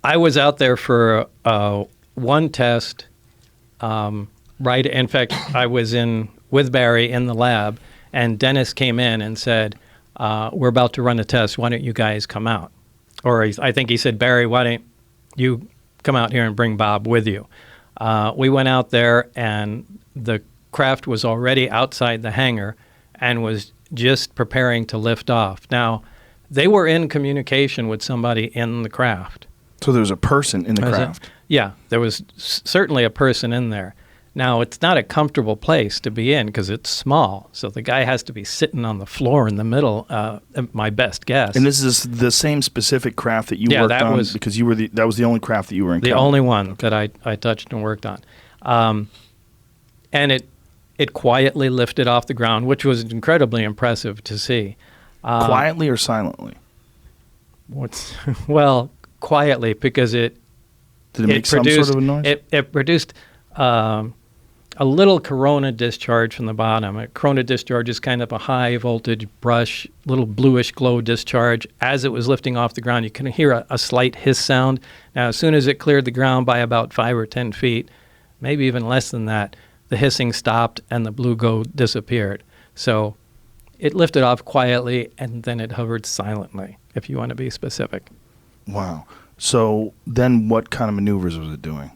I was out there for one test. Right. In fact, I was in with Barry in the lab, and Dennis came in and said, "We're about to run a test. Why don't you guys come out?" Or I think he said, "Barry, why don't you come out here and bring Bob with you?" We went out there, and the craft was already outside the hangar and was just preparing to lift off. Now, they were in communication with somebody in the craft. So there was a person in the craft? Yeah, there was certainly a person in there. Now, it's not a comfortable place to be in because it's small. So the guy has to be sitting on the floor in the middle, my best guess. And this is the same specific craft that you worked on? Because that was the only craft that you were in? The only one that I touched and worked on. And it quietly lifted off the ground, which was incredibly impressive to see. Quietly or silently? Well, quietly, because it Did it make some sort of a noise? It produced a little corona discharge from the bottom. A corona discharge is kind of a high voltage brush, little bluish glow discharge. As it was lifting off the ground, you can hear a slight hiss sound. Now, as soon as it cleared the ground by about 5 or 10 feet, maybe even less than that, the hissing stopped and the blue glow disappeared. So it lifted off quietly, and then it hovered silently, if you want to be specific. Wow. So then what kind of maneuvers was it doing?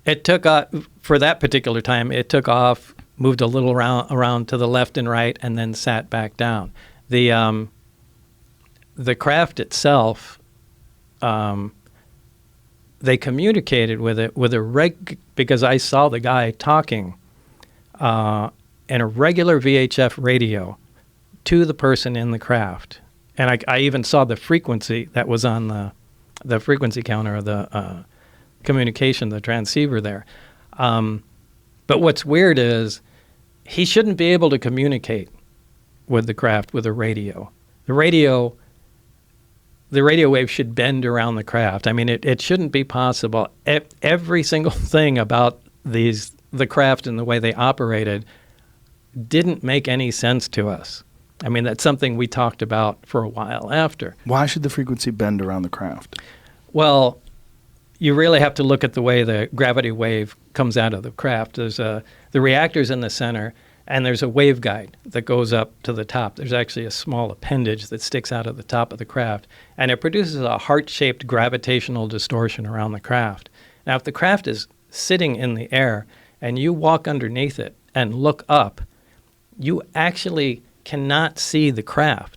It took off, for that particular time, it took off, moved a little around to the left and right, and then sat back down. The craft itself, they communicated with it with because I saw the guy talking in a regular VHF radio to the person in the craft. And I even saw the frequency that was on the frequency counter of the communication, the transceiver there. But what's weird is he shouldn't be able to communicate with the craft with a radio. The radio wave should bend around the craft. I mean, it shouldn't be possible. Every single thing about the craft and the way they operated didn't make any sense to us. I mean, that's something we talked about for a while after. Why should the frequency bend around the craft? Well, you really have to look at the way the gravity wave comes out of the craft. There's the reactor's in the center, and there's a waveguide that goes up to the top. There's actually a small appendage that sticks out of the top of the craft, and it produces a heart-shaped gravitational distortion around the craft. Now, if the craft is sitting in the air and you walk underneath it and look up, you actually cannot see the craft.